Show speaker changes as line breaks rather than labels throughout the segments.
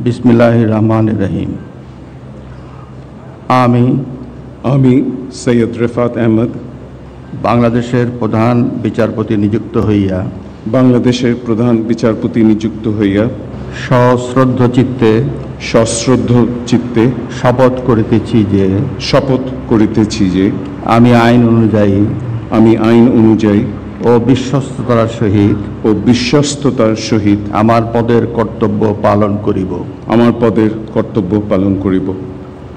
বিসমিল্লাহির রহমানির রহিম। আমি
সৈয়দ রেফাত আহমদ
বাংলাদেশের প্রধান বিচারপতি নিযুক্ত হইয়া সশ্রদ্ধ চিত্তে শপথ করিতেছি যে আমি আইন অনুযায়ী ও বিশ্বস্ততার সহিত আমার পদের কর্তব্য পালন করিব।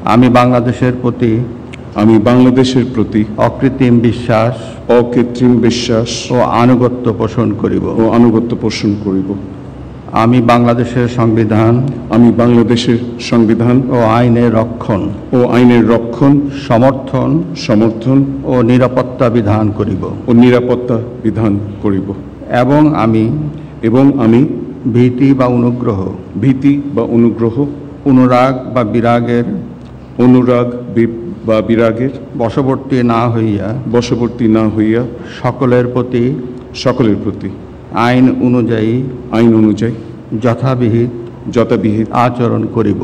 আমি বাংলাদেশের প্রতি অকৃত্রিম বিশ্বাস ও আনুগত্য পোষণ করিব। আমি বাংলাদেশের সংবিধান ও আইনের রক্ষণ সমর্থন ও নিরাপত্তা বিধান করিব। এবং আমি ভীতি বা অনুগ্রহ অনুরাগ বা বিরাগের বশবর্তী না হইয়া সকলের প্রতি আইন অনুযায়ী যথাবিহিত আচরণ করিব।